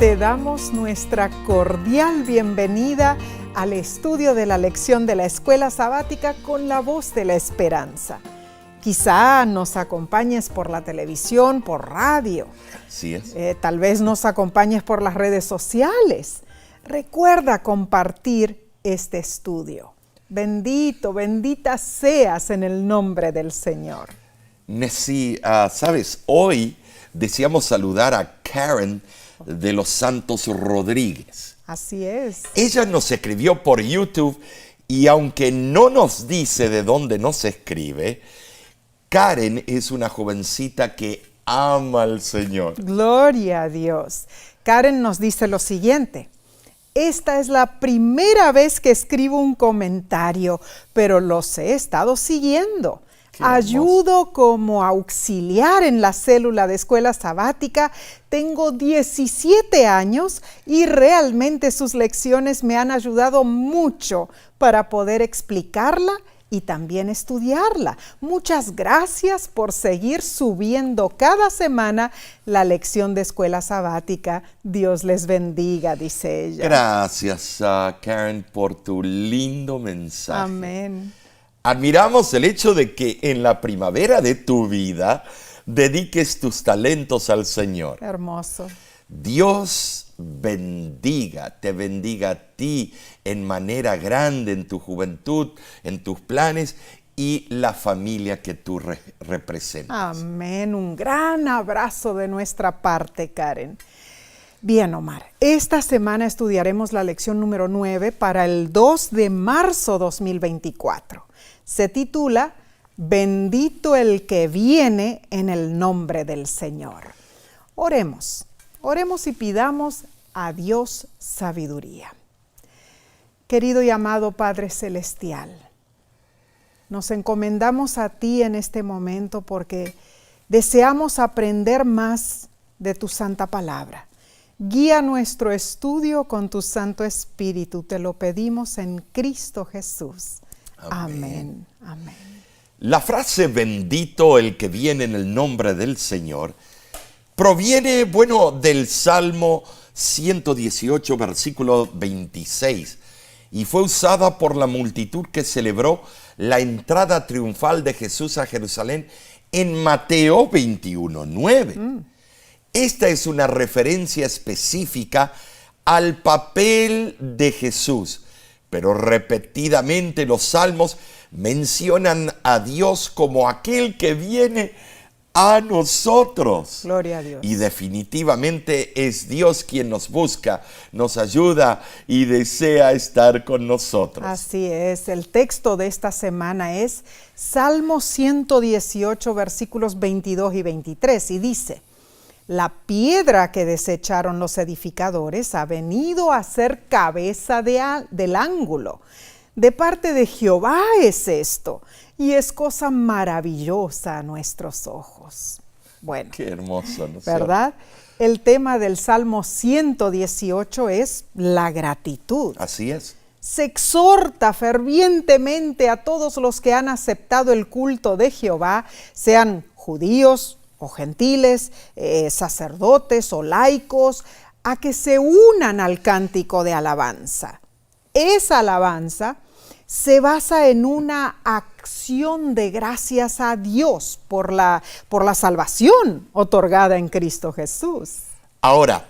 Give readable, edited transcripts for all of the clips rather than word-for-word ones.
te damos nuestra cordial bienvenida al estudio de la lección de la Escuela Sabática con la voz de la esperanza. Quizá nos acompañes por la televisión, por radio. Así es. Tal vez nos acompañes por las redes sociales. Recuerda compartir este estudio. Bendito, bendita seas en el nombre del Señor. Nessie, sabes, hoy deseamos saludar a Karen de los Santos Rodríguez. Así es. Ella nos escribió por YouTube y aunque no nos dice de dónde nos escribe, Karen es una jovencita que ama al Señor. Gloria a Dios. Karen nos dice lo siguiente: esta es la primera vez que escribo un comentario, pero los he estado siguiendo. Ayudo como auxiliar en la célula de Escuela Sabática. Tengo 17 años y realmente sus lecciones me han ayudado mucho para poder explicarla y también estudiarla. Muchas gracias por seguir subiendo cada semana la lección de Escuela Sabática. Dios les bendiga, dice ella. Gracias, Karen, por tu lindo mensaje. Amén. Admiramos el hecho de que en la primavera de tu vida dediques tus talentos al Señor. Hermoso. Dios te bendiga a ti en manera grande en tu juventud, en tus planes y la familia que tú representas. Amén. Un gran abrazo de nuestra parte, Karen. Bien, Omar, esta semana estudiaremos la lección número 9 para el 2 de marzo 2024. Se titula Bendito el que viene en el nombre del Señor. Oremos y pidamos a Dios sabiduría. Querido y amado Padre Celestial, nos encomendamos a ti en este momento porque deseamos aprender más de tu santa palabra. Guía nuestro estudio con tu Santo Espíritu, te lo pedimos en Cristo Jesús. Amén. Amén. La frase bendito el que viene en el nombre del Señor proviene, del Salmo 118, versículo 26, y fue usada por la multitud que celebró la entrada triunfal de Jesús a Jerusalén en Mateo 21, 9. Esta es una referencia específica al papel de Jesús, pero repetidamente los salmos mencionan a Dios como aquel que viene a nosotros. Gloria a Dios. Y definitivamente es Dios quien nos busca, nos ayuda y desea estar con nosotros. Así es. El texto de esta semana es Salmo 118, versículos 22 y 23, y dice: la piedra que desecharon los edificadores ha venido a ser cabeza del ángulo. De parte de Jehová es esto, y es cosa maravillosa a nuestros ojos. Bueno, qué hermoso, ¿no? ¿Verdad? El tema del Salmo 118 es la gratitud. Así es. Se exhorta fervientemente a todos los que han aceptado el culto de Jehová, sean judíos o gentiles, sacerdotes o laicos, a que se unan al cántico de alabanza. Esa alabanza se basa en una acción de gracias a Dios por la salvación otorgada en Cristo Jesús. Ahora,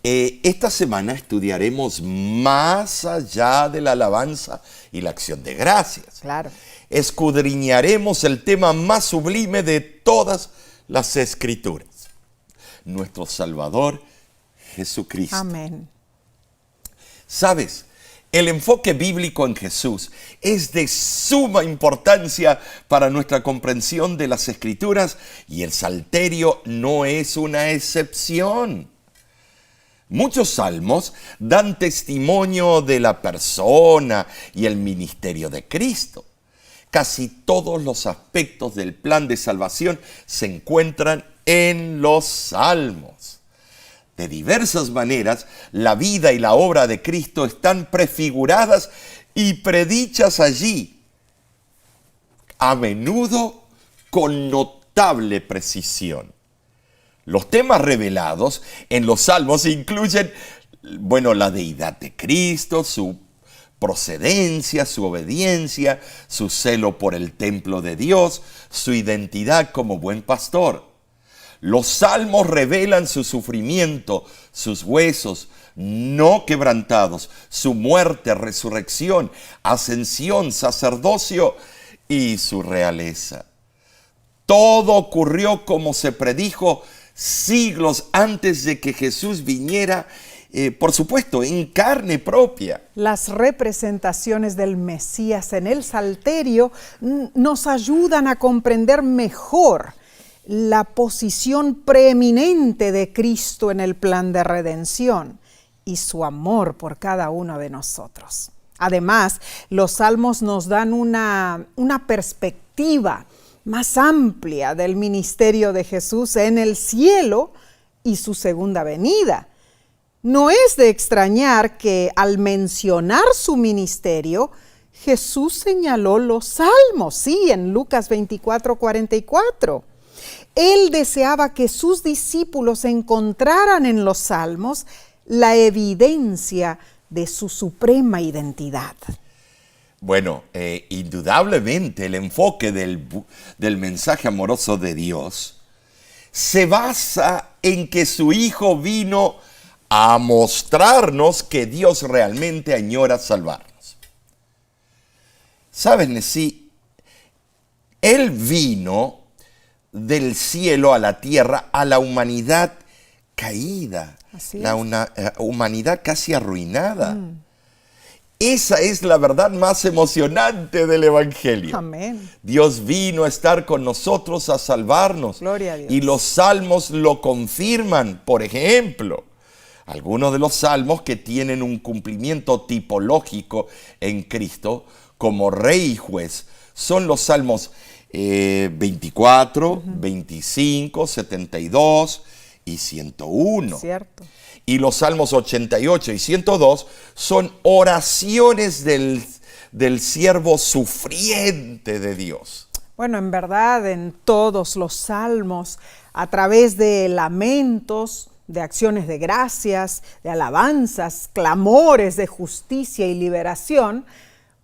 esta semana estudiaremos más allá de la alabanza y la acción de gracias. Claro. Escudriñaremos el tema más sublime de todas las Escrituras: nuestro Salvador Jesucristo. Amén. ¿Sabes? El enfoque bíblico en Jesús es de suma importancia para nuestra comprensión de las Escrituras y el Salterio no es una excepción. Muchos salmos dan testimonio de la persona y el ministerio de Cristo. Casi todos los aspectos del plan de salvación se encuentran en los salmos. De diversas maneras, la vida y la obra de Cristo están prefiguradas y predichas allí, a menudo con notable precisión. Los temas revelados en los Salmos incluyen, bueno, la deidad de Cristo, su procedencia, su obediencia, su celo por el templo de Dios, su identidad como buen pastor. Los salmos revelan su sufrimiento, sus huesos no quebrantados, su muerte, resurrección, ascensión, sacerdocio y su realeza. Todo ocurrió como se predijo siglos antes de que Jesús viniera, por supuesto, en carne propia. Las representaciones del Mesías en el Salterio nos ayudan a comprender mejor la posición preeminente de Cristo en el plan de redención y su amor por cada uno de nosotros. Además, los salmos nos dan una perspectiva más amplia del ministerio de Jesús en el cielo y su segunda venida. No es de extrañar que al mencionar su ministerio, Jesús señaló los salmos, sí, en Lucas 24:44. Él deseaba que sus discípulos encontraran en los salmos la evidencia de su suprema identidad. Bueno, indudablemente el enfoque del mensaje amoroso de Dios se basa en que su Hijo vino a mostrarnos que Dios realmente añora salvarnos. ¿Sabes, Nesí? Él vino del cielo a la tierra, a la humanidad caída, humanidad casi arruinada. Esa es la verdad más emocionante del Evangelio. Amén. Dios vino a estar con nosotros, a salvarnos. Gloria a Dios. Y los salmos lo confirman. Por ejemplo, algunos de los salmos que tienen un cumplimiento tipológico en Cristo, como Rey y Juez, son los salmos 24, 25, 72 y 101. Cierto. Y los salmos 88 y 102 son oraciones del siervo sufriente de Dios. Bueno, en verdad, en todos los salmos, a través de lamentos, de acciones de gracias, de alabanzas, clamores de justicia y liberación,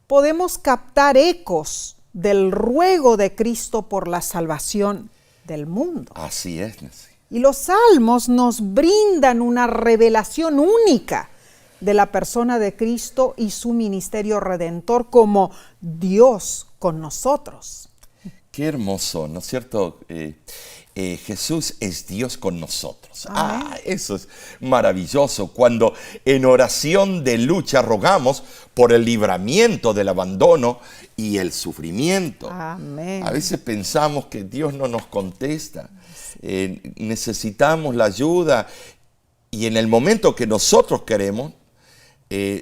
podemos captar ecos del ruego de Cristo por la salvación del mundo. Así es, Nancy. Y los salmos nos brindan una revelación única de la persona de Cristo y su ministerio redentor como Dios con nosotros. Qué hermoso, ¿no es cierto? Jesús es Dios con nosotros. Amén. Eso es maravilloso. Cuando en oración de lucha rogamos por el libramiento del abandono y el sufrimiento. Amén. A veces pensamos que Dios no nos contesta. Necesitamos la ayuda y en el momento que nosotros queremos,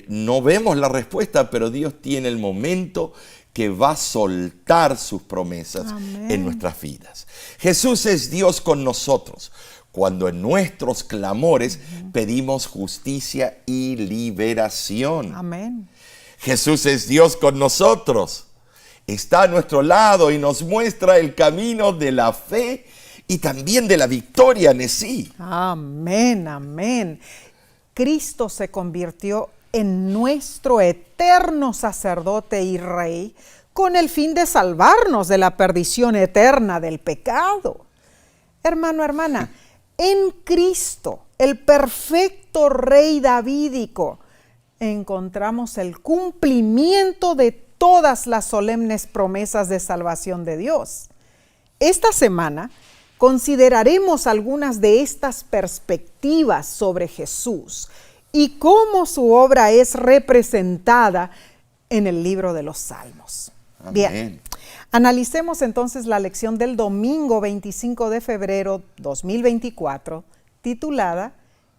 no vemos la respuesta, pero Dios tiene el momento que va a soltar sus promesas. Amén. En nuestras vidas. Jesús es Dios con nosotros cuando en nuestros clamores pedimos justicia y liberación. Amén. Jesús es Dios con nosotros. Está a nuestro lado y nos muestra el camino de la fe y también de la victoria en sí. Amén, amén. Cristo se convirtió en nuestro eterno sacerdote y rey con el fin de salvarnos de la perdición eterna del pecado. Hermano, hermana, en Cristo, el perfecto rey davídico, encontramos el cumplimiento de todas las solemnes promesas de salvación de Dios. Esta semana consideraremos algunas de estas perspectivas sobre Jesús y cómo su obra es representada en el libro de los Salmos. Amén. Bien, analicemos entonces la lección del domingo 25 de febrero 2024, titulada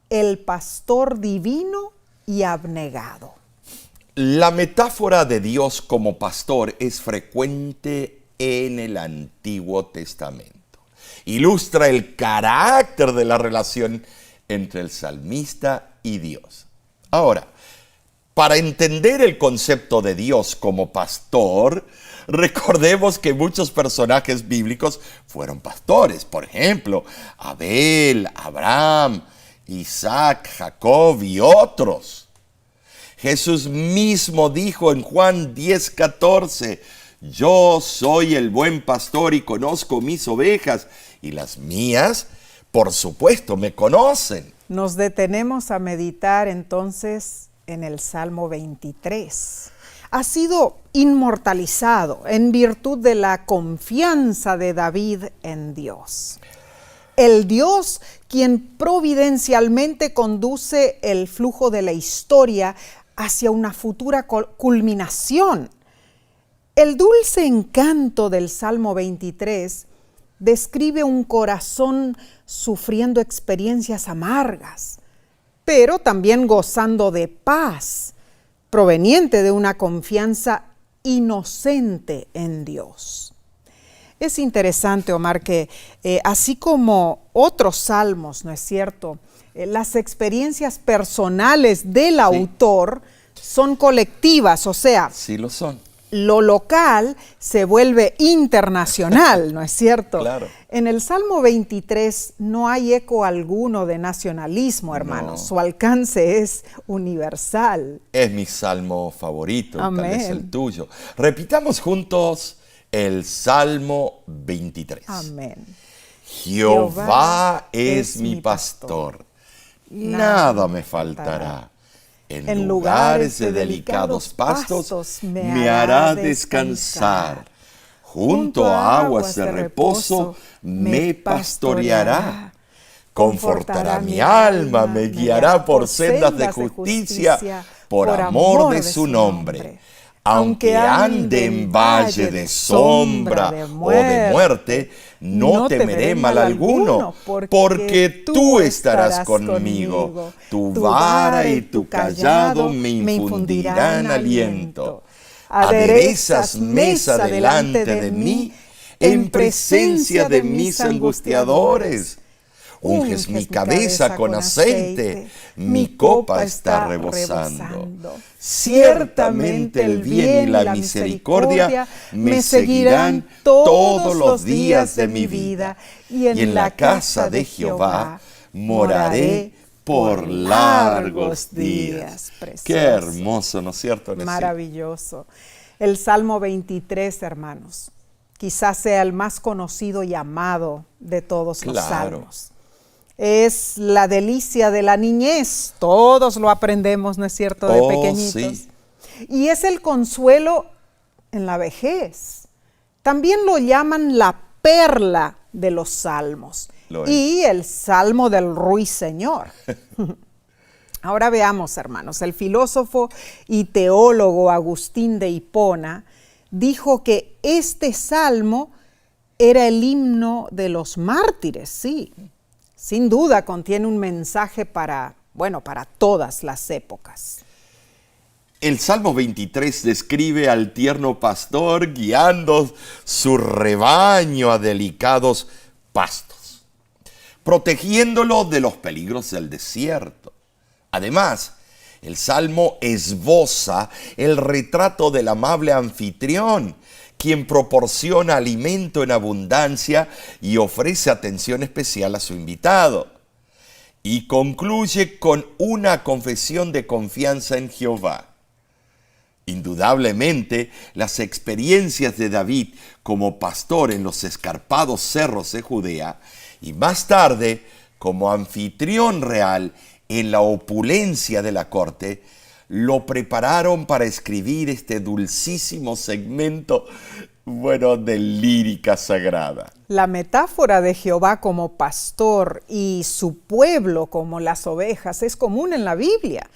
El pastor divino y abnegado. La metáfora de Dios como pastor es frecuente en el Antiguo Testamento. Ilustra el carácter de la relación entre el salmista y Dios. Ahora, Para entender el concepto de Dios como pastor, recordemos que muchos personajes bíblicos fueron pastores. Por ejemplo, Abel, Abraham, Isaac, Jacob y otros. Jesús mismo dijo en Juan 10:14, yo soy el buen pastor y conozco mis ovejas, y las mías, por supuesto, me conocen. Nos detenemos a meditar entonces en el Salmo 23. Ha sido inmortalizado en virtud de la confianza de David en Dios. El Dios quien providencialmente conduce el flujo de la historia hacia una futura culminación. El dulce encanto del Salmo 23 describe un corazón sufriendo experiencias amargas, pero también gozando de paz, proveniente de una confianza inocente en Dios. Es interesante, Omar, que así como otros salmos, ¿no es cierto?, las experiencias personales del autor son colectivas, o sea, sí lo son. Lo local se vuelve internacional, ¿no es cierto? Claro. En el Salmo 23 no hay eco alguno de nacionalismo, hermanos. No. Su alcance es universal. Es mi salmo favorito, Amén. tal vez el tuyo. Repitamos juntos el Salmo 23. Amén. Jehová es mi pastor, nada me faltará. En lugares de delicados pastos me hará descansar. Junto a aguas de reposo me pastoreará. Confortará mi alma, me guiará por sendas de justicia, por amor de su nombre. Aunque ande en valle de sombra o de muerte, no temeré mal alguno, porque tú estarás conmigo. Tu vara y tu callado me infundirán aliento. Aderezas mesa delante de mí, en presencia de mis angustiadores. Unges mi cabeza con aceite, mi copa está rebosando. Ciertamente el bien y la misericordia me seguirán todos los días de mi vida, y en la casa de Jehová moraré por largos días. Qué hermoso, ¿no es cierto? Maravilloso. El Salmo 23, hermanos, quizás sea el más conocido y amado de todos los salmos. Es la delicia de la niñez, todos lo aprendemos, ¿no es cierto?, de pequeñitos. Sí. Y es el consuelo en la vejez. También lo llaman la perla de los salmos y el salmo del ruiseñor. Ahora veamos, hermanos, el filósofo y teólogo Agustín de Hipona dijo que este salmo era el himno de los mártires, sí. Sin duda contiene un mensaje para todas las épocas. El Salmo 23 describe al tierno pastor guiando su rebaño a delicados pastos, protegiéndolo de los peligros del desierto. Además, el Salmo esboza el retrato del amable anfitrión, quien proporciona alimento en abundancia y ofrece atención especial a su invitado. Y concluye con una confesión de confianza en Jehová. Indudablemente, las experiencias de David como pastor en los escarpados cerros de Judea y más tarde como anfitrión real en la opulencia de la corte, lo prepararon para escribir este dulcísimo segmento, de lírica sagrada. La metáfora de Jehová como pastor y su pueblo como las ovejas es común en la Biblia.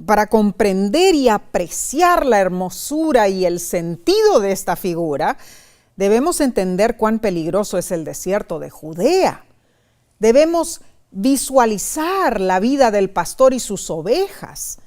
Para comprender y apreciar la hermosura y el sentido de esta figura, debemos entender cuán peligroso es el desierto de Judea. Debemos visualizar la vida del pastor y sus ovejas.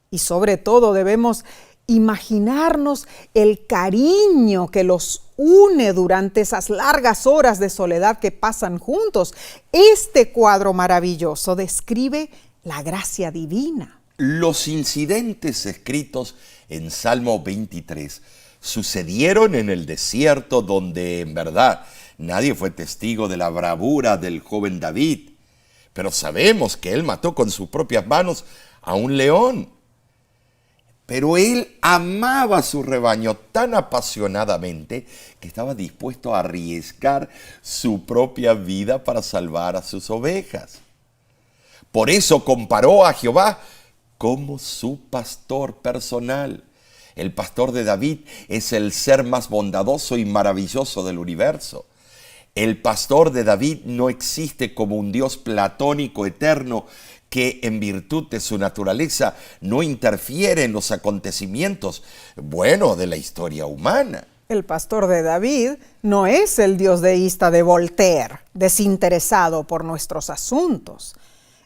Y sobre todo debemos imaginarnos el cariño que los une durante esas largas horas de soledad que pasan juntos. Este cuadro maravilloso describe la gracia divina. Los incidentes escritos en Salmo 23 sucedieron en el desierto, donde en verdad nadie fue testigo de la bravura del joven David, pero sabemos que él mató con sus propias manos a un león. Pero él amaba a su rebaño tan apasionadamente que estaba dispuesto a arriesgar su propia vida para salvar a sus ovejas. Por eso comparó a Jehová como su pastor personal. El pastor de David es el ser más bondadoso y maravilloso del universo. El pastor de David no existe como un Dios platónico eterno que en virtud de su naturaleza no interfiere en los acontecimientos, de la historia humana. El pastor de David no es el Dios deísta de Voltaire, desinteresado por nuestros asuntos.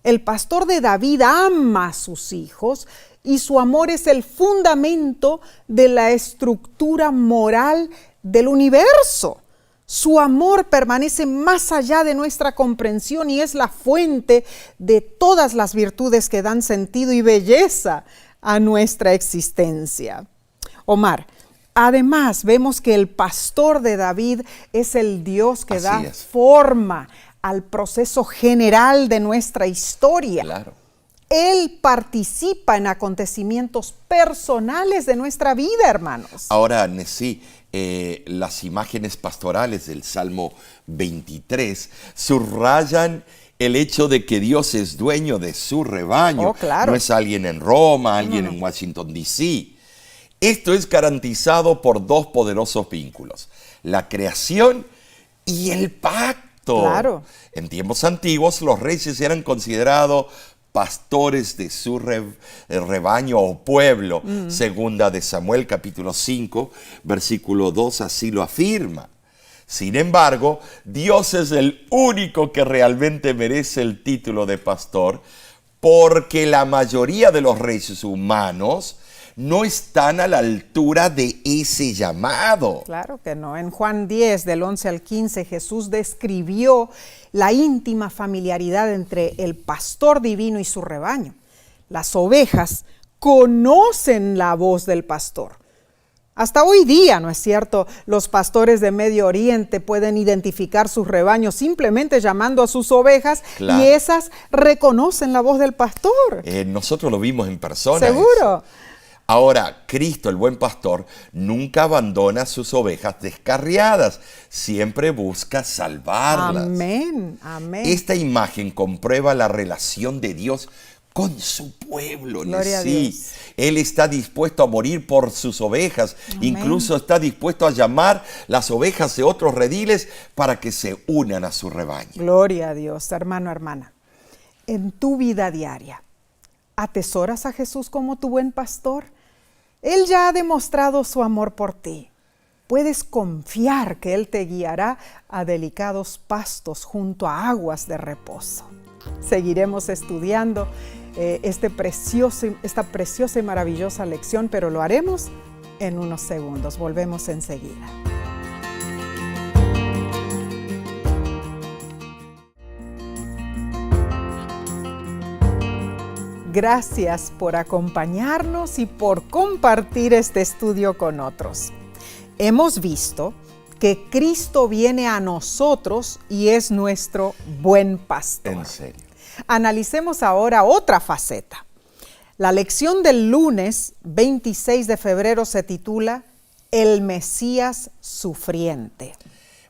El pastor de David ama a sus hijos y su amor es el fundamento de la estructura moral del universo. Su amor permanece más allá de nuestra comprensión y es la fuente de todas las virtudes que dan sentido y belleza a nuestra existencia. Omar, además vemos que el pastor de David es el Dios que da forma al proceso general de nuestra historia. Claro. Él participa en acontecimientos personales de nuestra vida, hermanos. Ahora, Nesí, las imágenes pastorales del Salmo 23 subrayan el hecho de que Dios es dueño de su rebaño. Oh, claro. No es alguien en Roma, alguien en Washington, D.C. Esto es garantizado por dos poderosos vínculos: la creación y el pacto. Claro. En tiempos antiguos, los reyes eran considerados pastores de su rebaño o pueblo. Segunda de Samuel, capítulo 5, versículo 2, así lo afirma. Sin embargo, Dios es el único que realmente merece el título de pastor, porque la mayoría de los reyes humanos no están a la altura de ese llamado. Claro que no. En Juan 10, del 11 al 15, Jesús describió la íntima familiaridad entre el pastor divino y su rebaño. Las ovejas conocen la voz del pastor. Hasta hoy día, ¿no es cierto? Los pastores de Medio Oriente pueden identificar sus rebaños simplemente llamando a sus ovejas, claro, y esas reconocen la voz del pastor. Nosotros lo vimos en persona. ¿Seguro? Eso. Ahora, Cristo, el buen pastor, nunca abandona a sus ovejas descarriadas, siempre busca salvarlas. Amén, amén. Esta imagen comprueba la relación de Dios con su pueblo. Gloria a Dios. Él está dispuesto a morir por sus ovejas, amén, incluso está dispuesto a llamar las ovejas de otros rediles para que se unan a su rebaño. Gloria a Dios, hermano, hermana. En tu vida diaria, ¿atesoras a Jesús como tu buen pastor? Él ya ha demostrado su amor por ti. Puedes confiar que Él te guiará a delicados pastos junto a aguas de reposo. Seguiremos estudiando esta preciosa y maravillosa lección, pero lo haremos en unos segundos. Volvemos enseguida. Gracias por acompañarnos y por compartir este estudio con otros. Hemos visto que Cristo viene a nosotros y es nuestro buen pastor. En serio. Analicemos ahora otra faceta. La lección del lunes 26 de febrero se titula El Mesías sufriente.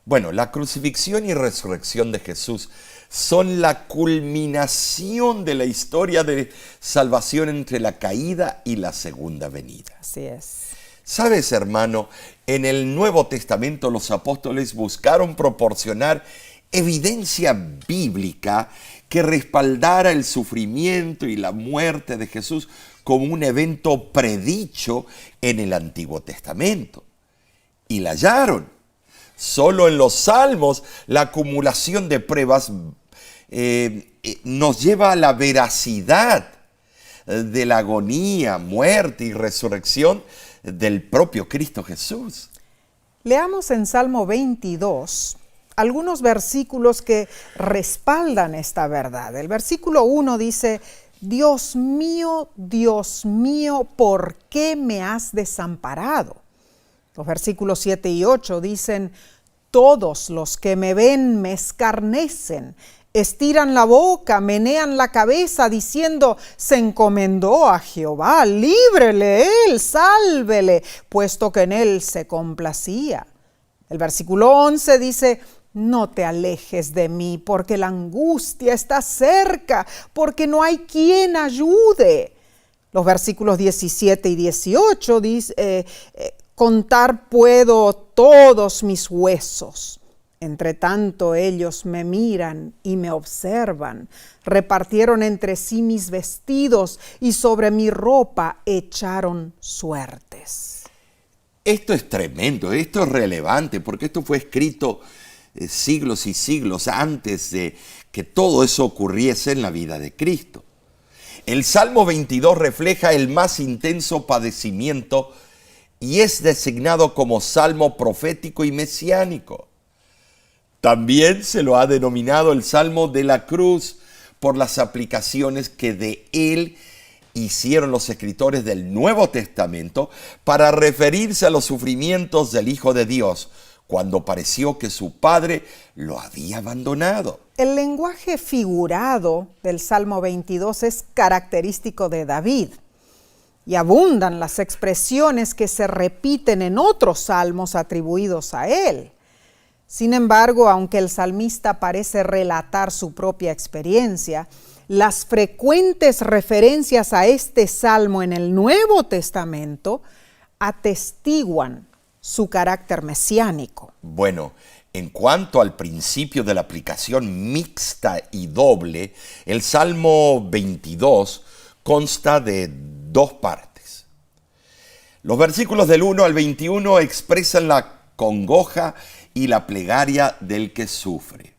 Bueno, la crucifixión y resurrección de Jesús son la culminación de la historia de salvación entre la caída y la segunda venida. Así es. ¿Sabes, hermano? En el Nuevo Testamento los apóstoles buscaron proporcionar evidencia bíblica que respaldara el sufrimiento y la muerte de Jesús como un evento predicho en el Antiguo Testamento. Y la hallaron. Solo en los Salmos la acumulación de pruebas nos lleva a la veracidad de la agonía, muerte y resurrección del propio Cristo Jesús. Leamos en Salmo 22 algunos versículos que respaldan esta verdad. El versículo 1 dice: Dios mío, ¿por qué me has desamparado? Los versículos 7 y 8 dicen, todos los que me ven me escarnecen, estiran la boca, menean la cabeza, diciendo, se encomendó a Jehová, líbrele él, sálvele, puesto que en él se complacía. El versículo 11 dice, no te alejes de mí, porque la angustia está cerca, porque no hay quien ayude. Los versículos 17 y 18 dice, contar puedo todos mis huesos. Entre tanto ellos me miran y me observan. Repartieron entre sí mis vestidos y sobre mi ropa echaron suertes. Esto es tremendo, esto es relevante, porque esto fue escrito siglos y siglos antes de que todo eso ocurriese en la vida de Cristo. El Salmo 22 refleja el más intenso padecimiento y es designado como salmo profético y mesiánico. También se lo ha denominado el Salmo de la Cruz por las aplicaciones que de él hicieron los escritores del Nuevo Testamento para referirse a los sufrimientos del Hijo de Dios cuando pareció que su Padre lo había abandonado. El lenguaje figurado del Salmo 22 es característico de David y abundan las expresiones que se repiten en otros salmos atribuidos a él. Sin embargo, aunque el salmista parece relatar su propia experiencia, las frecuentes referencias a este salmo en el Nuevo Testamento atestiguan su carácter mesiánico. Bueno, en cuanto al principio de la aplicación mixta y doble, el Salmo 22 consta de dos partes. Los versículos del 1 al 21 expresan la congoja y la plegaria del que sufre.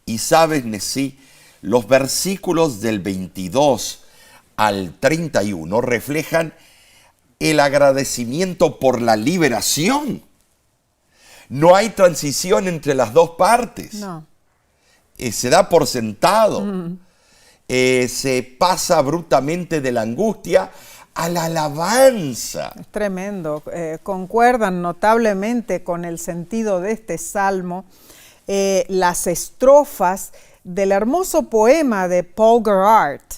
Y sabes, Nesí, los versículos del 22 al 31 reflejan el agradecimiento por la liberación. No hay transición entre las dos partes. No. Se da por sentado. Se pasa abruptamente de la angustia a la alabanza. Es tremendo. Concuerdan notablemente con el sentido de este salmo las estrofas del hermoso poema de Paul Gerhardt,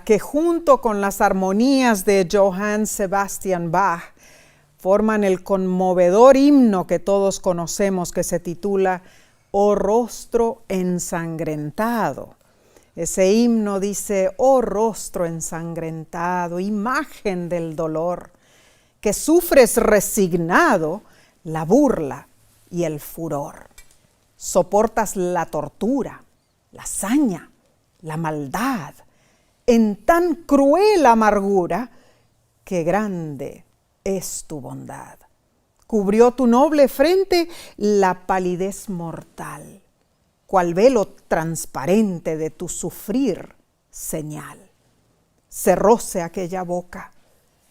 que junto con las armonías de Johann Sebastian Bach forman el conmovedor himno que todos conocemos, que se titula Oh rostro ensangrentado. Ese himno dice, oh rostro ensangrentado, imagen del dolor, que sufres resignado la burla y el furor. Soportas la tortura, la hazaña, la maldad, en tan cruel amargura que grande es tu bondad. Cubrió tu noble frente la palidez mortal, cual velo transparente de tu sufrir señal. Cerróse aquella boca,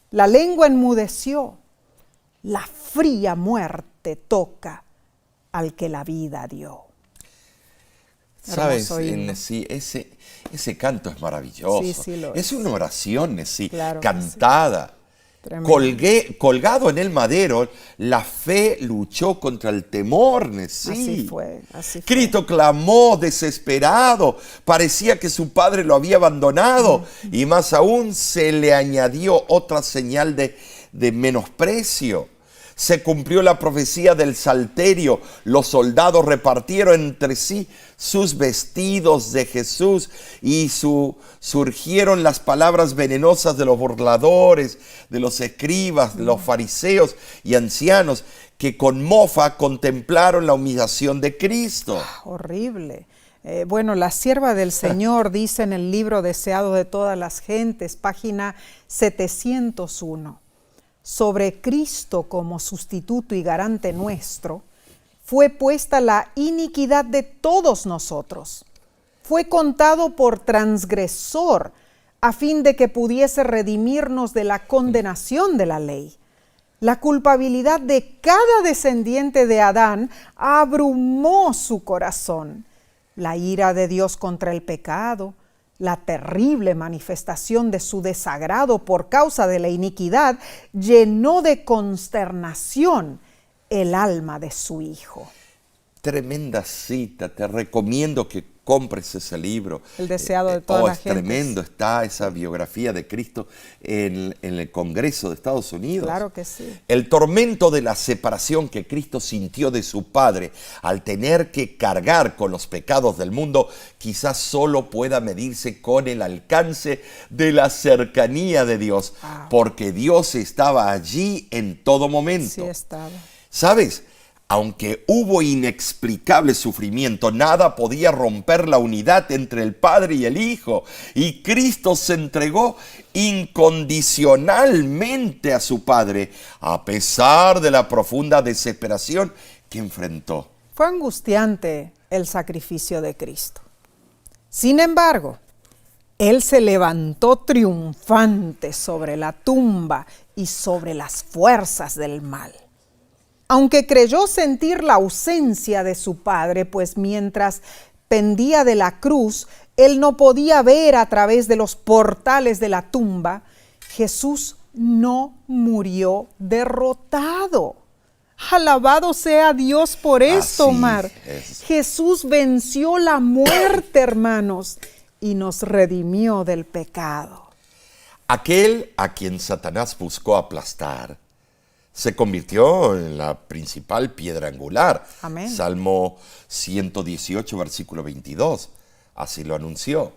la lengua enmudeció, la fría muerte toca al que la vida dio. Sabes, sí, ese canto es maravilloso. Sí, es una oración, sí, claro, cantada. Sí. Colgado en el madero, la fe luchó contra el temor, sí. Así fue. Cristo clamó desesperado, parecía que su padre lo había abandonado, y más aún se le añadió otra señal de menosprecio. Se cumplió la profecía del salterio. Los soldados repartieron entre sí sus vestidos de Jesús y surgieron las palabras venenosas de los burladores, de los escribas, de los fariseos y ancianos que con mofa contemplaron la humillación de Cristo. Horrible. Bueno, la sierva del Señor dice en el libro Deseado de todas las gentes, página 701. Sobre Cristo como sustituto y garante nuestro, fue puesta la iniquidad de todos nosotros. Fue contado por transgresor a fin de que pudiese redimirnos de la condenación de la ley. La culpabilidad de cada descendiente de Adán abrumó su corazón. La ira de Dios contra el pecado, La terrible manifestación de su desagrado por causa de la iniquidad llenó de consternación el alma de su hijo. Tremenda cita, te recomiendo que compres ese libro. El deseado de todas las Es gentes. tremendo, está esa biografía de Cristo en el Congreso de Estados Unidos. Claro que sí. El tormento de la separación que Cristo sintió de su Padre al tener que cargar con los pecados del mundo, quizás solo pueda medirse con el alcance de la cercanía de Dios, porque Dios estaba allí en todo momento. Sí estaba. ¿Sabes? Aunque hubo inexplicable sufrimiento, nada podía romper la unidad entre el Padre y el Hijo. Y Cristo se entregó incondicionalmente a su Padre, a pesar de la profunda desesperación que enfrentó. Fue angustiante el sacrificio de Cristo. Sin embargo, Él se levantó triunfante sobre la tumba y sobre las fuerzas del mal. Aunque creyó sentir la ausencia de su Padre, pues mientras pendía de la cruz, Él no podía ver a través de los portales de la tumba, Jesús no murió derrotado. Alabado sea Dios por esto, Omar. Jesús venció la muerte, hermanos, y nos redimió del pecado. Aquel a quien Satanás buscó aplastar se convirtió en la principal piedra angular. Amén. Salmo 118, versículo 22. Así lo anunció.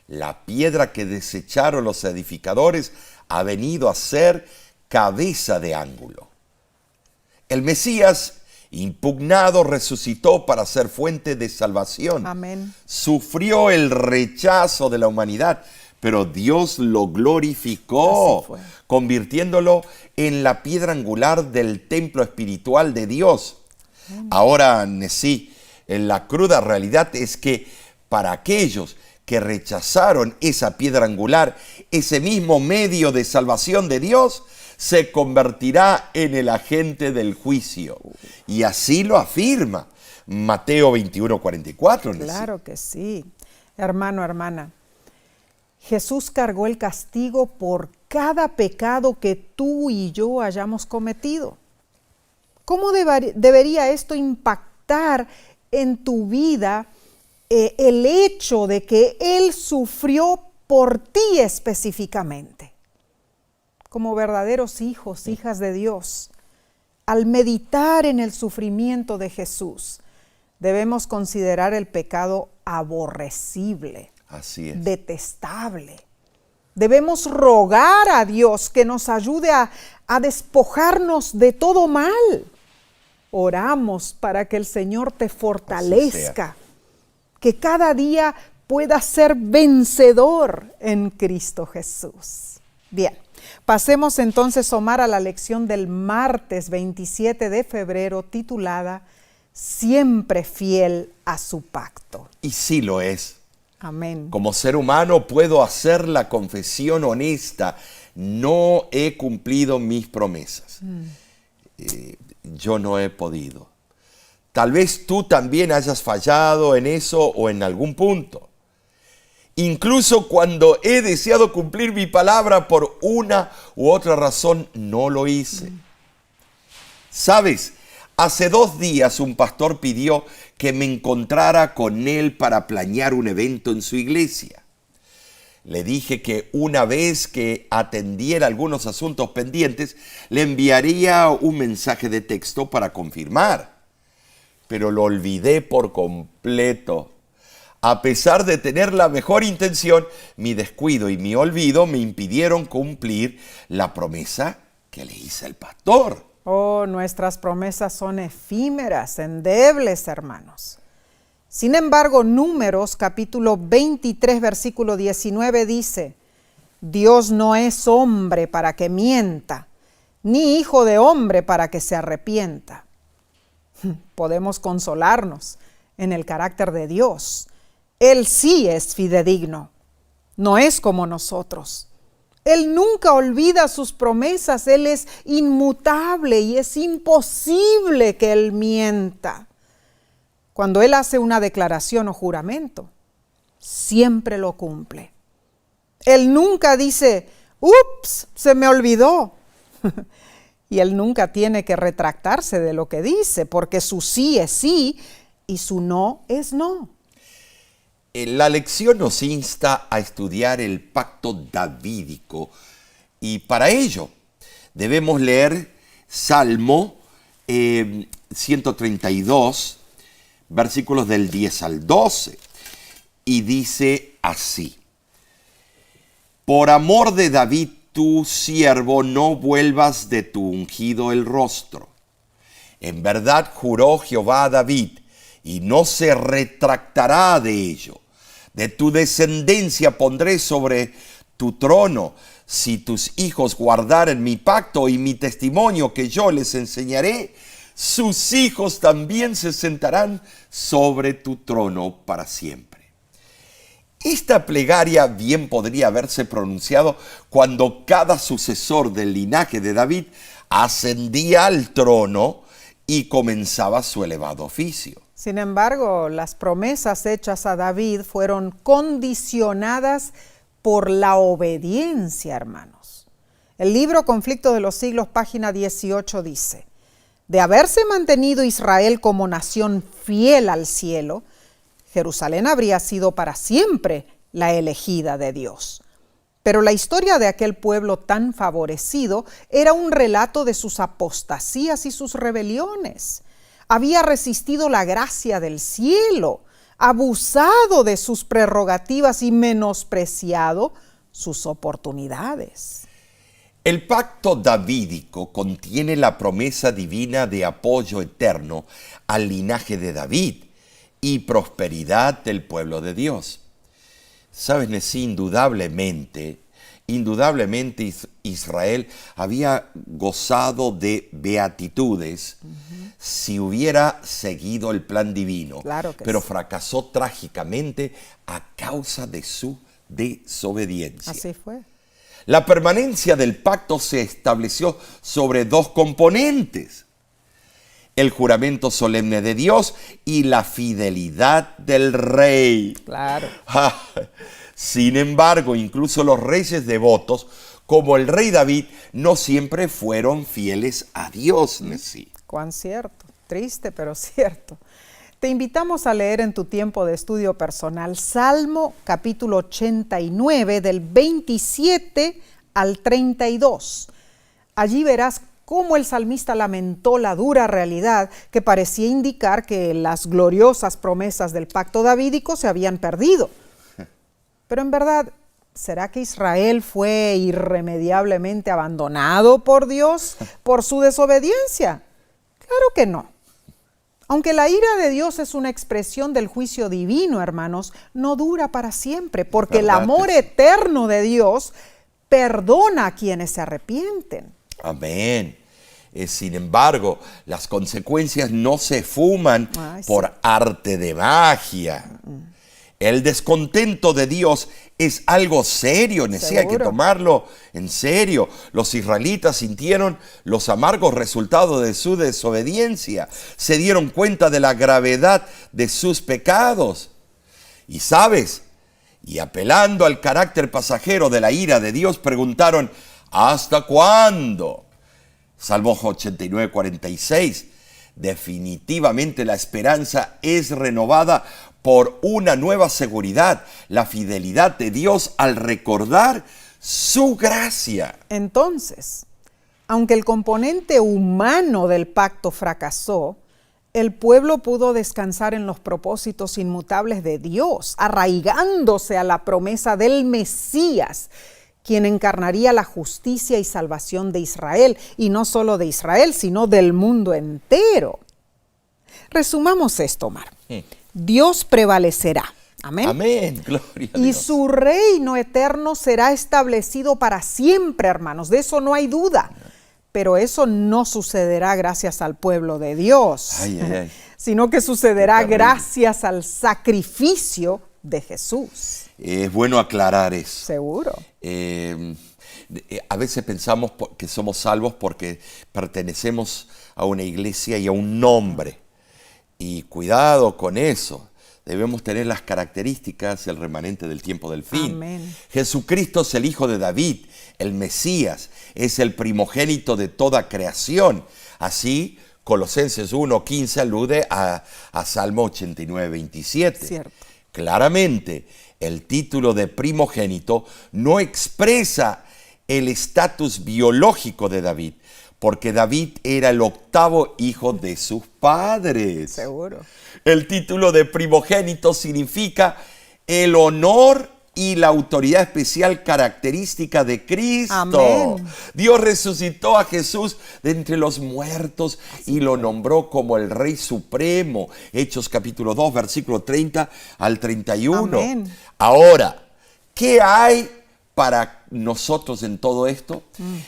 La piedra que desecharon los edificadores ha venido a ser cabeza de ángulo. El Mesías, impugnado, resucitó para ser fuente de salvación. Amén. Sufrió el rechazo de la humanidad, pero Dios lo glorificó, convirtiéndolo en la piedra angular del templo espiritual de Dios. Ahora, sí, la cruda realidad es que para aquellos que rechazaron esa piedra angular, ese mismo medio de salvación de Dios se convertirá en el agente del juicio. Y así lo afirma Mateo 21:44. Claro que sí. Hermano, hermana, Jesús cargó el castigo por cada pecado que tú y yo hayamos cometido. ¿Cómo debería esto impactar en tu vida el hecho de que Él sufrió por ti específicamente? Como verdaderos hijos, hijas de Dios, al meditar en el sufrimiento de Jesús, debemos considerar el pecado aborrecible. Así es. Detestable. Debemos rogar a Dios que nos ayude a despojarnos de todo mal. Oramos para que el Señor te fortalezca, que cada día puedas ser vencedor en Cristo Jesús. Bien, pasemos entonces, Omar, a la lección del martes 27 de febrero titulada Siempre fiel a su pacto. Y sí lo es. Amén. Como ser humano puedo hacer la confesión honesta, no he cumplido mis promesas. Yo no he podido. Tal vez tú también hayas fallado en eso o en algún punto. Incluso cuando he deseado cumplir mi palabra por una u otra razón, no lo hice. ¿Sabes? Hace 2 días un pastor pidió que me encontrara con él para planear un evento en su iglesia. Le dije que una vez que atendiera algunos asuntos pendientes, le enviaría un mensaje de texto para confirmar. Pero lo olvidé por completo. A pesar de tener la mejor intención, mi descuido y mi olvido me impidieron cumplir la promesa que le hice al pastor. Oh, nuestras promesas son efímeras, endebles, hermanos. Sin embargo, Números capítulo 23, versículo 19 dice, Dios no es hombre para que mienta, ni hijo de hombre para que se arrepienta. Podemos consolarnos en el carácter de Dios. Él sí es fidedigno, no es como nosotros. Él nunca olvida sus promesas, Él es inmutable y es imposible que Él mienta. Cuando Él hace una declaración o juramento, siempre lo cumple. Él nunca dice, ups, se me olvidó. Y él nunca tiene que retractarse de lo que dice, porque su sí es sí y su no es no. La lección nos insta a estudiar el pacto davídico y para ello debemos leer Salmo 132, versículos del 10 al 12, y dice así: Por amor de David, tu siervo, no vuelvas de tu ungido el rostro. En verdad juró Jehová a David, y no se retractará de ello. De tu descendencia pondré sobre tu trono, si tus hijos guardaren mi pacto y mi testimonio que yo les enseñaré, sus hijos también se sentarán sobre tu trono para siempre. Esta plegaria bien podría haberse pronunciado cuando cada sucesor del linaje de David ascendía al trono y comenzaba su elevado oficio. Sin embargo, las promesas hechas a David fueron condicionadas por la obediencia, hermanos. El libro Conflicto de los Siglos, página 18, dice: de haberse mantenido Israel como nación fiel al cielo, Jerusalén habría sido para siempre la elegida de Dios. Pero la historia de aquel pueblo tan favorecido era un relato de sus apostasías y sus rebeliones. Había resistido la gracia del cielo, abusado de sus prerrogativas y menospreciado sus oportunidades. El pacto davídico contiene la promesa divina de apoyo eterno al linaje de David y prosperidad del pueblo de Dios. Sabes, Nesí, indudablemente Israel había gozado de beatitudes si hubiera seguido el plan divino, Claro que pero sí. fracasó trágicamente a causa de su desobediencia. Así fue. La permanencia del pacto se estableció sobre dos componentes: el juramento solemne de Dios y la fidelidad del rey. Claro. Sin embargo, incluso los reyes devotos, como el rey David, no siempre fueron fieles a Dios, Nesí. Cuán cierto, triste pero cierto. Te invitamos a leer en tu tiempo de estudio personal Salmo capítulo 89 del 27 al 32. Allí verás cómo el salmista lamentó la dura realidad que parecía indicar que las gloriosas promesas del pacto davídico se habían perdido. Pero en verdad, ¿será que Israel fue irremediablemente abandonado por Dios por su desobediencia? Claro que no. Aunque la ira de Dios es una expresión del juicio divino, hermanos, no dura para siempre, porque el amor eterno de Dios perdona a quienes se arrepienten. Amén. Sin embargo, las consecuencias no se fuman por arte de magia. El descontento de Dios es algo serio, hay que tomarlo en serio. Los israelitas sintieron los amargos resultados de su desobediencia, se dieron cuenta de la gravedad de sus pecados. Y sabes, y apelando al carácter pasajero de la ira de Dios, preguntaron: ¿hasta cuándo? Salmo 89, 46. Definitivamente la esperanza es renovada por una nueva seguridad, la fidelidad de Dios al recordar su gracia. Entonces, aunque el componente humano del pacto fracasó, el pueblo pudo descansar en los propósitos inmutables de Dios, arraigándose a la promesa del Mesías, quien encarnaría la justicia y salvación de Israel, y no solo de Israel, sino del mundo entero. Resumamos esto, Omar. Dios prevalecerá. Amén. Amén. Gloria a Y Dios. su reino eterno será establecido para siempre, hermanos. De eso no hay duda. Pero eso no sucederá gracias al pueblo de Dios, sino que sucederá gracias al sacrificio de Jesús. Es bueno aclarar eso. Seguro. A veces pensamos que somos salvos porque pertenecemos a una iglesia y a un nombre. Y cuidado con eso. debemos tener las características del remanente del tiempo del fin. Amén. Jesucristo es el Hijo de David, el Mesías, es el primogénito de toda creación. Así, Colosenses 1:15 alude a Salmo 89:27. Cierto. Claramente, el título de primogénito no expresa el estatus biológico de David, porque David era el octavo hijo de sus padres. Seguro. El título de primogénito significa el honor y la autoridad especial característica de Cristo. Amén. Dios resucitó a Jesús de entre los muertos y lo nombró como el Rey Supremo. Hechos capítulo 2, versículo 30 al 31. Amén. Ahora, ¿qué hay para nosotros en todo esto?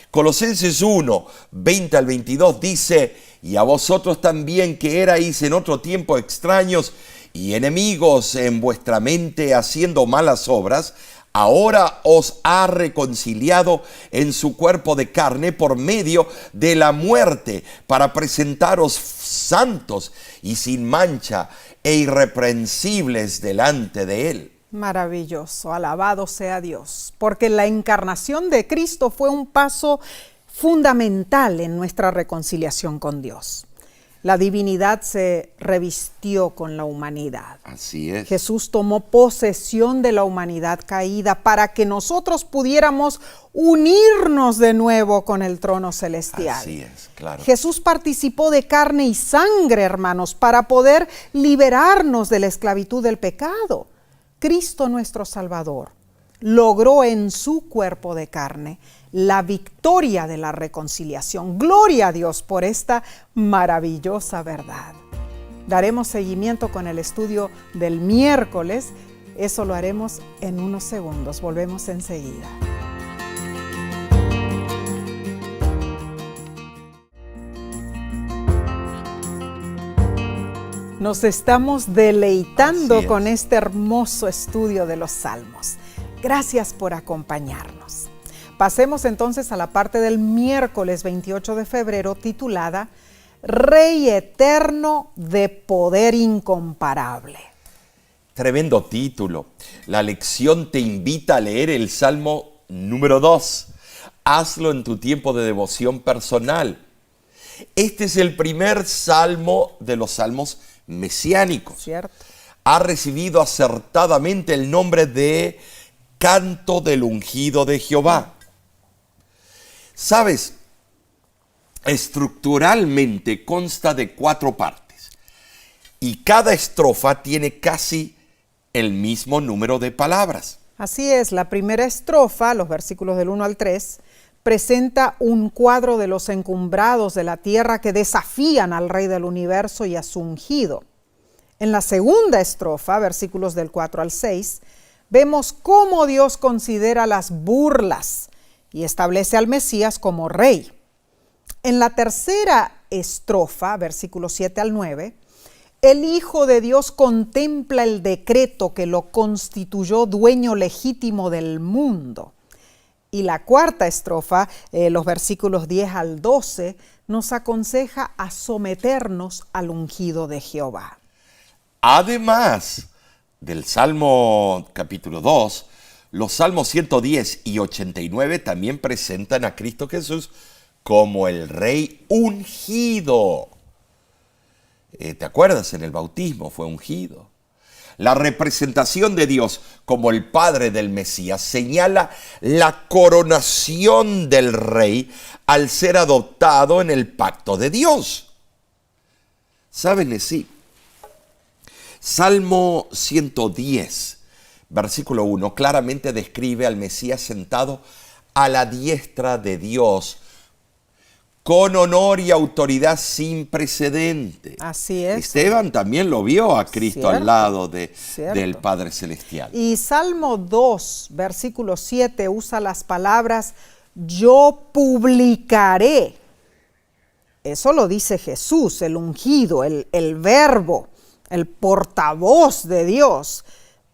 Colosenses 1, 20 al 22 dice: y a vosotros también, que erais en otro tiempo extraños y enemigos en vuestra mente, haciendo malas obras, ahora os ha reconciliado en su cuerpo de carne por medio de la muerte, para presentaros santos y sin mancha e irreprensibles delante de él. Maravilloso, alabado sea Dios, porque la encarnación de Cristo fue un paso fundamental en nuestra reconciliación con Dios. La divinidad se revistió con la humanidad. Así es. Jesús tomó posesión de la humanidad caída para que nosotros pudiéramos unirnos de nuevo con el trono celestial. Así es, claro. Jesús participó de carne y sangre, hermanos, para poder liberarnos de la esclavitud del pecado. Cristo nuestro Salvador logró en su cuerpo de carne la victoria de la reconciliación. Gloria a Dios por esta maravillosa verdad. Daremos seguimiento con el estudio del miércoles. Eso lo haremos en unos segundos. Volvemos enseguida. Nos estamos deleitando con este hermoso estudio de los Salmos. Gracias por acompañarnos. Pasemos entonces a la parte del miércoles 28 de febrero titulada Rey eterno de poder incomparable. Tremendo título. La lección te invita a leer el Salmo número 2. Hazlo en tu tiempo de devoción personal. Este es el primer salmo de los salmos mesiánicos. ¿Cierto? Ha recibido acertadamente el nombre de Canto del Ungido de Jehová. ¿Sabes? Estructuralmente consta de 4 partes y cada estrofa tiene casi el mismo número de palabras. Así es, la primera estrofa, los versículos del 1 al 3, presenta un cuadro de los encumbrados de la tierra que desafían al Rey del Universo y a su ungido. En la segunda estrofa, versículos del 4 al 6, vemos cómo Dios considera las burlas y establece al Mesías como rey. En la tercera estrofa, versículos 7 al 9, el Hijo de Dios contempla el decreto que lo constituyó dueño legítimo del mundo. Y la cuarta estrofa, los versículos 10 al 12, nos aconseja a someternos al ungido de Jehová. Además del Salmo capítulo 2, los Salmos 110 y 89 también presentan a Cristo Jesús como el Rey ungido. ¿Te acuerdas? En el bautismo fue ungido. La representación de Dios como el Padre del Mesías señala la coronación del Rey al ser adoptado en el pacto de Dios. ¿Saben? Sí. Salmo 110, versículo 1, claramente describe al Mesías sentado a la diestra de Dios, con honor y autoridad sin precedente. Así es. Esteban también lo vio a Cristo Cierto, al lado cierto. del Padre Celestial. Y Salmo 2, versículo 7, usa las palabras yo publicaré. Eso lo dice Jesús, el ungido, el verbo, el portavoz de Dios,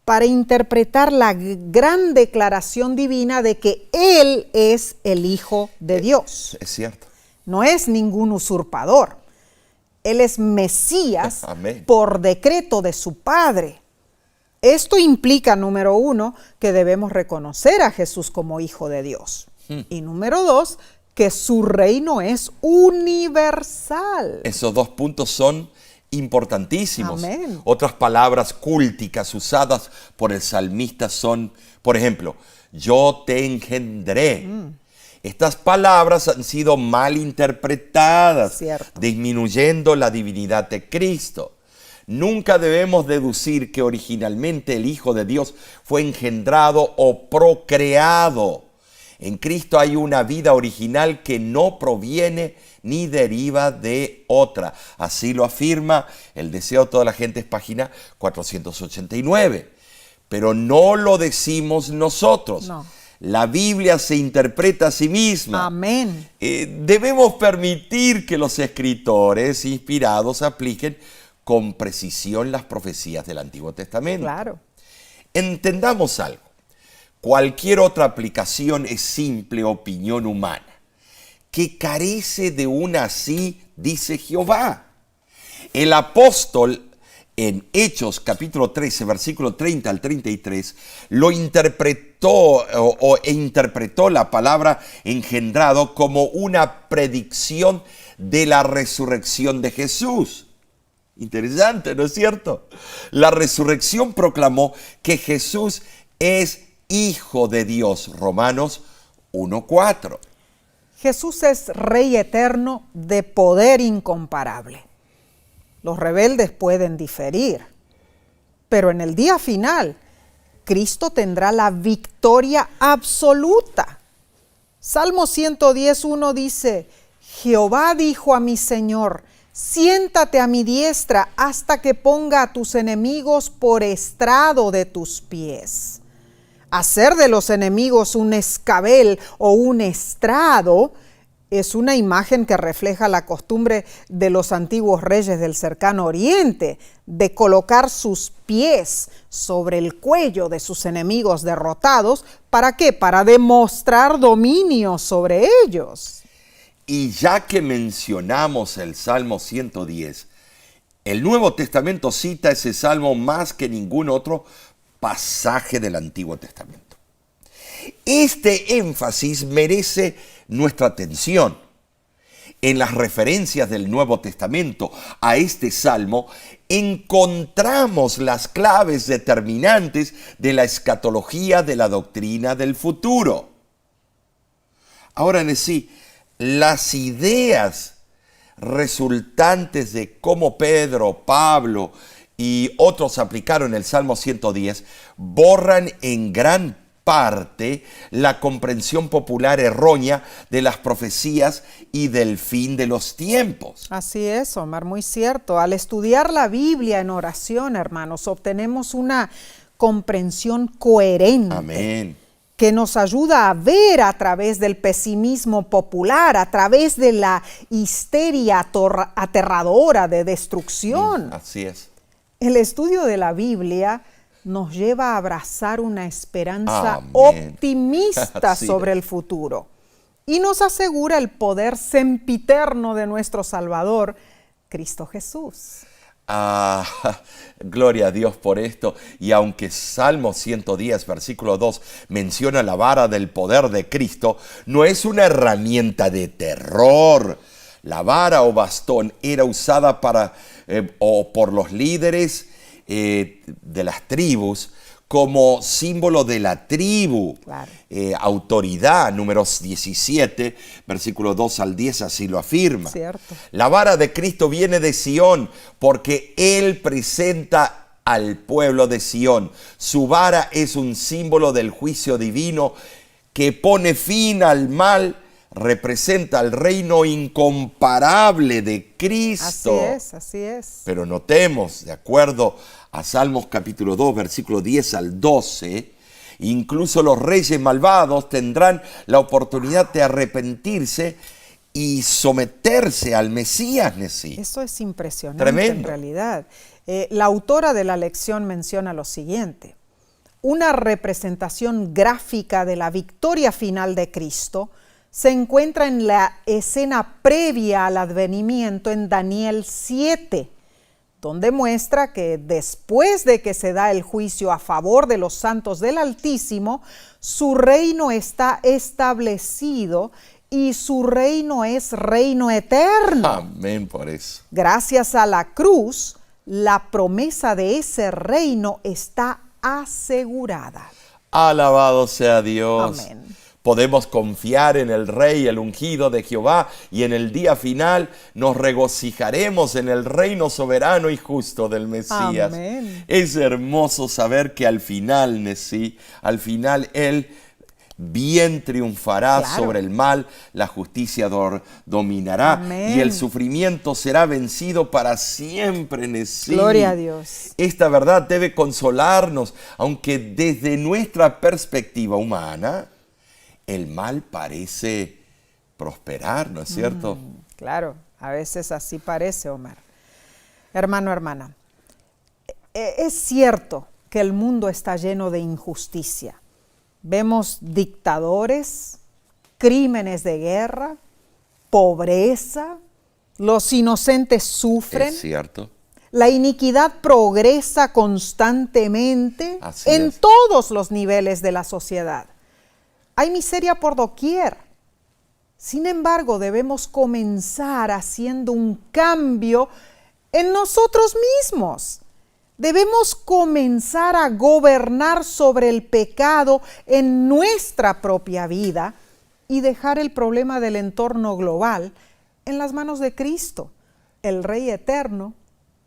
para interpretar la gran declaración divina de que Él es el Hijo de Dios. Es cierto. No es ningún usurpador. Él es Mesías Amén. por decreto de su Padre. Esto implica, número 1, que debemos reconocer a Jesús como Hijo de Dios. Y número 2, que su reino es universal. Esos dos puntos son importantísimos. Amén. Otras palabras culticas usadas por el salmista son, por ejemplo, yo te engendré. Estas palabras han sido mal interpretadas, Cierto. disminuyendo la divinidad de Cristo. Nunca debemos deducir que originalmente el Hijo de Dios fue engendrado o procreado. En Cristo hay una vida original que no proviene ni deriva de otra. Así lo afirma El deseo de toda la gente, es página 489. Pero no lo decimos nosotros. No. La Biblia se interpreta a sí misma. Amén. Debemos permitir que los escritores inspirados apliquen con precisión las profecías del Antiguo Testamento. Claro. Entendamos algo. Cualquier otra aplicación es simple opinión humana, que carece de una así, dice Jehová. El apóstol en Hechos capítulo 13, versículo 30 al 33, lo interpretó interpretó la palabra engendrado como una predicción de la resurrección de Jesús. Interesante, ¿no es cierto? La resurrección proclamó que Jesús es Hijo de Dios, Romanos 1:4. Jesús es Rey eterno de poder incomparable. Los rebeldes pueden diferir, pero en el día final, Cristo tendrá la victoria absoluta. Salmo 110:1 dice, Jehová dijo a mi Señor, siéntate a mi diestra hasta que ponga a tus enemigos por estrado de tus pies. Hacer de los enemigos un escabel o un estrado es una imagen que refleja la costumbre de los antiguos reyes del cercano oriente de colocar sus pies sobre el cuello de sus enemigos derrotados. ¿Para qué? Para demostrar dominio sobre ellos. Y ya que mencionamos el Salmo 110, el Nuevo Testamento cita ese salmo más que ningún otro pasaje del Antiguo Testamento. Este énfasis merece nuestra atención. En las referencias del Nuevo Testamento a este salmo encontramos las claves determinantes de la escatología de la doctrina del futuro. Ahora en sí, las ideas resultantes de cómo Pedro, Pablo y otros aplicaron el Salmo 110 borran en gran parte la comprensión popular errónea de las profecías y del fin de los tiempos. Así es, Omar, muy cierto. Al estudiar la Biblia en oración, hermanos, obtenemos una comprensión coherente. Amén. Que nos ayuda a ver a través del pesimismo popular, a través de la histeria aterradora de destrucción. Así es. El estudio de la Biblia nos lleva a abrazar una esperanza Amén. optimista Sí. sobre el futuro y nos asegura el poder sempiterno de nuestro Salvador, Cristo Jesús. Gloria a Dios por esto. Y aunque Salmo 110, versículo 2, menciona la vara del poder de Cristo, no es una herramienta de terror. La vara o bastón era usada por los líderes de las tribus como símbolo de la tribu. Claro. Autoridad, números 17, versículo 2 al 10, así lo afirma. Cierto. La vara de Cristo viene de Sión porque Él presenta al pueblo de Sión. Su vara es un símbolo del juicio divino que pone fin al mal, representa el reino incomparable de Cristo. Así es. Pero notemos, de acuerdo a Salmos capítulo 2, versículo 10 al 12, incluso los reyes malvados tendrán la oportunidad de arrepentirse y someterse al Mesías. Eso es impresionante. Tremendo. En realidad. La autora de la lección menciona lo siguiente: una representación gráfica de la victoria final de Cristo se encuentra en la escena previa al advenimiento en Daniel 7, donde muestra que después de que se da el juicio a favor de los santos del Altísimo, su reino está establecido y su reino es reino eterno. Amén por eso. Gracias a la cruz, la promesa de ese reino está asegurada. Alabado sea Dios. Amén. Podemos confiar en el Rey, el ungido de Jehová, y en el día final nos regocijaremos en el reino soberano y justo del Mesías. Amén. Es hermoso saber que al final Él bien triunfará Claro. sobre el mal, la justicia dominará. Amén. Y el sufrimiento será vencido para siempre, Nesí. Gloria a Dios. Esta verdad debe consolarnos, aunque desde nuestra perspectiva humana, el mal parece prosperar, ¿no es cierto? Claro, a veces así parece, Omar. Hermano, hermana, es cierto que el mundo está lleno de injusticia. Vemos dictadores, crímenes de guerra, pobreza, los inocentes sufren. Es cierto. La iniquidad progresa constantemente Así en es. todos los niveles de la sociedad. Hay miseria por doquier. Sin embargo, debemos comenzar haciendo un cambio en nosotros mismos. Debemos comenzar a gobernar sobre el pecado en nuestra propia vida y dejar el problema del entorno global en las manos de Cristo, el Rey eterno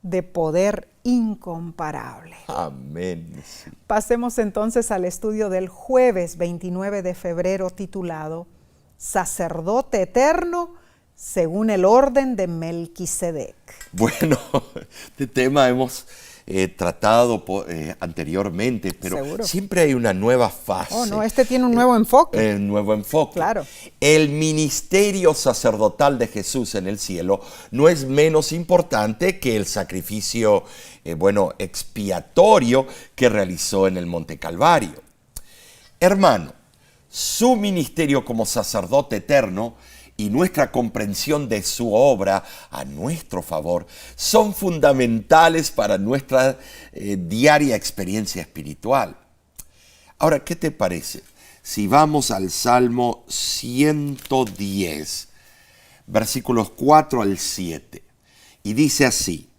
de poder incomparable. Amén. Sí. Pasemos entonces al estudio del jueves 29 de febrero titulado Sacerdote Eterno según el orden de Melquisedec. Bueno, este tema hemos tratado anteriormente, pero Seguro. siempre hay una nueva fase. Oh, no, este tiene un nuevo enfoque. Nuevo enfoque. Claro. El ministerio sacerdotal de Jesús en el cielo no es menos importante que el sacrificio, expiatorio que realizó en el Monte Calvario. Hermano, su ministerio como sacerdote eterno y nuestra comprensión de su obra a nuestro favor son fundamentales para nuestra diaria experiencia espiritual. Ahora, ¿qué te parece? Si vamos al Salmo 110, versículos 4 al 7, y dice así: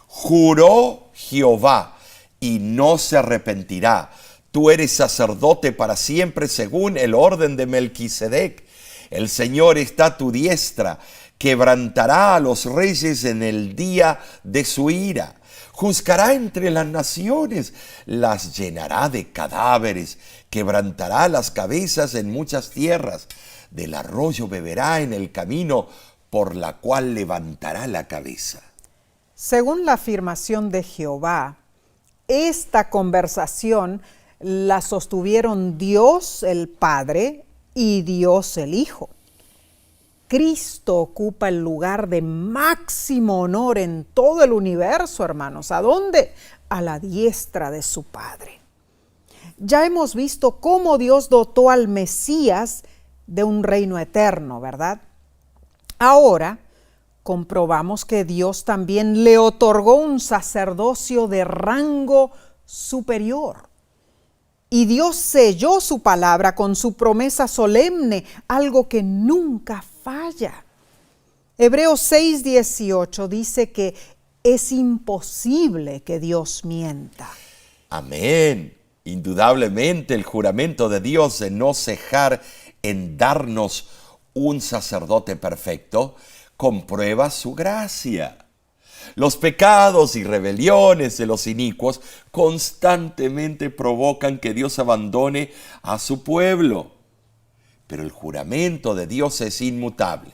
Juró Jehová y no se arrepentirá. Tú eres sacerdote para siempre según el orden de Melquisedec. El Señor está a tu diestra, quebrantará a los reyes en el día de su ira. Juzgará entre las naciones, las llenará de cadáveres, quebrantará las cabezas en muchas tierras. Del arroyo beberá en el camino por la cual levantará la cabeza. Según la afirmación de Jehová, esta conversación la sostuvieron Dios el Padre y Dios el Hijo. Cristo ocupa el lugar de máximo honor en todo el universo, hermanos. ¿A dónde? A la diestra de su Padre. Ya hemos visto cómo Dios dotó al Mesías de un reino eterno, ¿verdad? Ahora comprobamos que Dios también le otorgó un sacerdocio de rango superior. Y Dios selló su palabra con su promesa solemne, algo que nunca falla. Hebreos 6:18 dice que es imposible que Dios mienta. Amén. Indudablemente el juramento de Dios de no cejar en darnos un sacerdote perfecto comprueba su gracia. Los pecados y rebeliones de los inicuos constantemente provocan que Dios abandone a su pueblo. Pero el juramento de Dios es inmutable.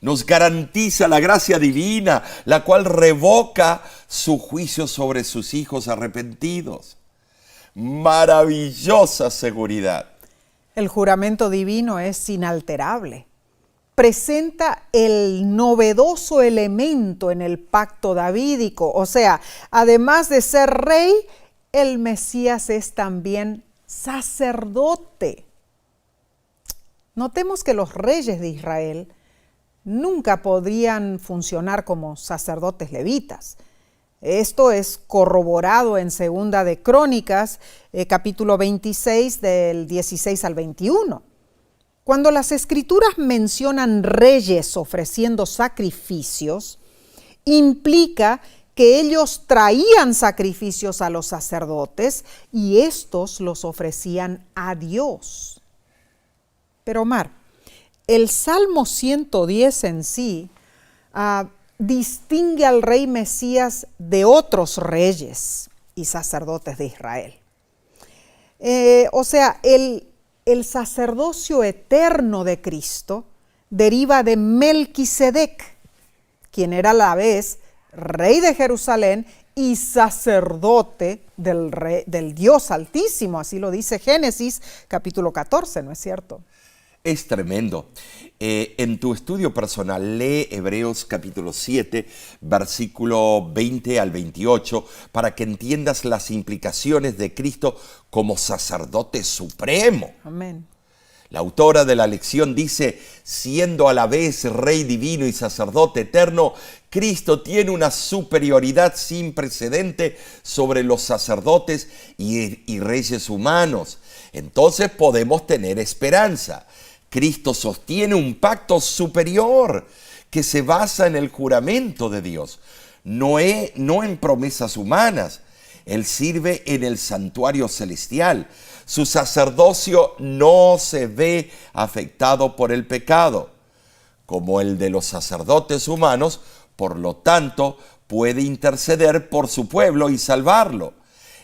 Nos garantiza la gracia divina, la cual revoca su juicio sobre sus hijos arrepentidos. Maravillosa seguridad. El juramento divino es inalterable. Presenta el novedoso elemento en el pacto davídico. O sea, además de ser rey, el Mesías es también sacerdote. Notemos que los reyes de Israel nunca podrían funcionar como sacerdotes levitas. Esto es corroborado en Segunda de Crónicas, capítulo 26, del 16 al 21. Cuando las Escrituras mencionan reyes ofreciendo sacrificios, implica que ellos traían sacrificios a los sacerdotes y estos los ofrecían a Dios. Pero Omar, el Salmo 110 en sí distingue al rey Mesías de otros reyes y sacerdotes de Israel. El sacerdocio eterno de Cristo deriva de Melquisedec, quien era a la vez rey de Jerusalén y sacerdote del Dios Altísimo. Así lo dice Génesis capítulo 14, ¿no es cierto? Es tremendo. En tu estudio personal, lee Hebreos capítulo 7, versículo 20 al 28, para que entiendas las implicaciones de Cristo como sacerdote supremo. Amén. La autora de la lección dice, siendo a la vez Rey divino y sacerdote eterno, Cristo tiene una superioridad sin precedente sobre los sacerdotes y reyes humanos. Entonces podemos tener esperanza. Cristo sostiene un pacto superior que se basa en el juramento de Dios, no en promesas humanas. Él sirve en el santuario celestial. Su sacerdocio no se ve afectado por el pecado, como el de los sacerdotes humanos, por lo tanto, puede interceder por su pueblo y salvarlo.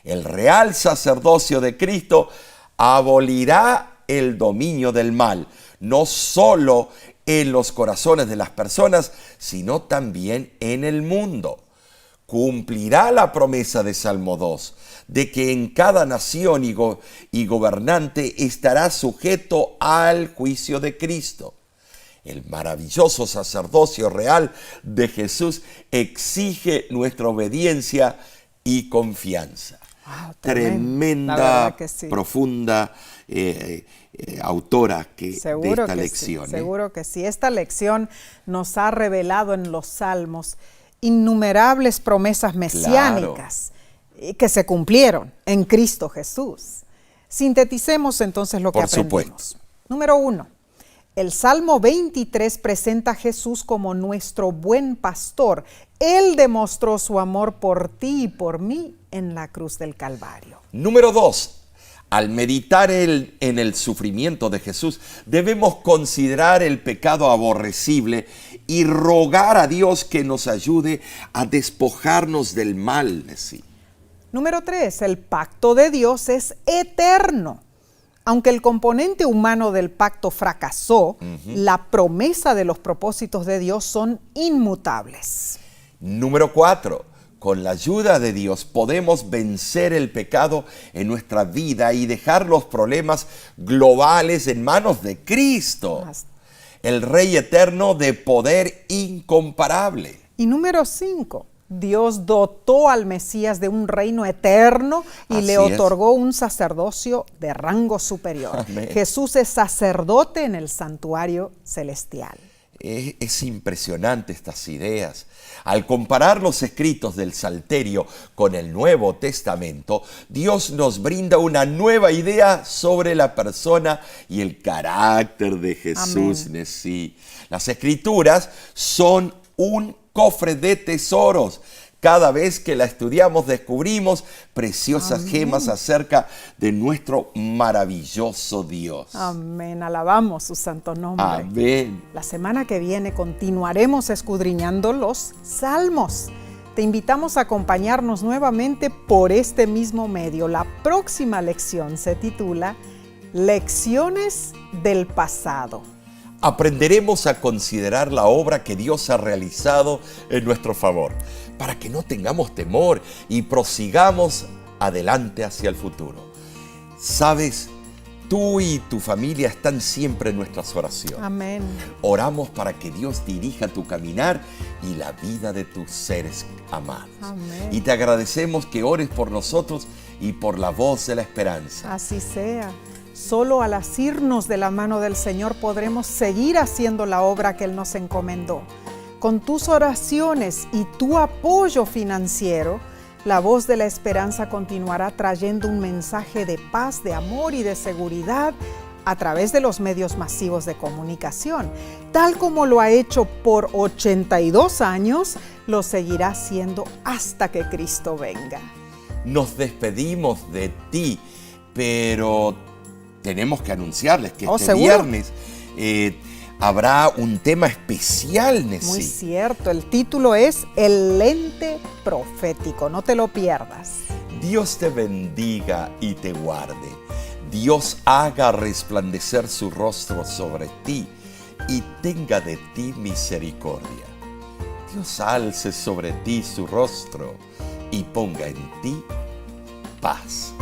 El real sacerdocio de Cristo abolirá el dominio del mal, no solo en los corazones de las personas, sino también en el mundo. Cumplirá la promesa de Salmo 2, de que en cada nación y gobernante estará sujeto al juicio de Cristo. El maravilloso sacerdocio real de Jesús exige nuestra obediencia y confianza. Wow, tremenda, sí. Profunda autora de esta lección. Sí, seguro que sí. Esta lección nos ha revelado en los Salmos innumerables promesas mesiánicas que se cumplieron en Cristo Jesús. Sinteticemos entonces lo que aprendimos. Supuesto. Número 1. El Salmo 23 presenta a Jesús como nuestro buen pastor. Él demostró su amor por ti y por mí en la cruz del Calvario. Número 2. Al meditar en el sufrimiento de Jesús, debemos considerar el pecado aborrecible y rogar a Dios que nos ayude a despojarnos del mal de sí. Número 3. El pacto de Dios es eterno. Aunque el componente humano del pacto fracasó, la promesa de los propósitos de Dios son inmutables. Número 4. Con la ayuda de Dios podemos vencer el pecado en nuestra vida y dejar los problemas globales en manos de Cristo, el Rey eterno de poder incomparable. Y número 5. Dios dotó al Mesías de un reino eterno y le otorgó un sacerdocio de rango superior. Amén. Jesús es sacerdote en el santuario celestial. Es impresionante estas ideas. Al comparar los escritos del Salterio con el Nuevo Testamento, Dios nos brinda una nueva idea sobre la persona y el carácter de Jesús. Sí. Las Escrituras son un cofre de tesoros. Cada vez que la estudiamos descubrimos preciosas gemas acerca de nuestro maravilloso Dios. Amén, alabamos su santo nombre. Amén. La semana que viene continuaremos escudriñando los Salmos. Te invitamos a acompañarnos nuevamente por este mismo medio. La próxima lección se titula Lecciones del pasado. Aprenderemos a considerar la obra que Dios ha realizado en nuestro favor, para que no tengamos temor y prosigamos adelante hacia el futuro. Sabes, tú y tu familia están siempre en nuestras oraciones. Amén. Oramos para que Dios dirija tu caminar y la vida de tus seres amados. Amén. Y te agradecemos que ores por nosotros y por la voz de la esperanza. Así sea. Solo al asirnos de la mano del Señor podremos seguir haciendo la obra que Él nos encomendó. con tus oraciones y tu apoyo financiero, la Voz de la Esperanza continuará trayendo un mensaje de paz, de amor y de seguridad a través de los medios masivos de comunicación. Tal como lo ha hecho por 82 años, lo seguirá haciendo hasta que Cristo venga. Nos despedimos de ti, pero tenemos que anunciarles que este ¿seguro? viernes habrá un tema especial, Nessie. Muy cierto, el título es El Lente Profético, no te lo pierdas. Dios te bendiga y te guarde. Dios haga resplandecer su rostro sobre ti y tenga de ti misericordia. Dios alce sobre ti su rostro y ponga en ti paz.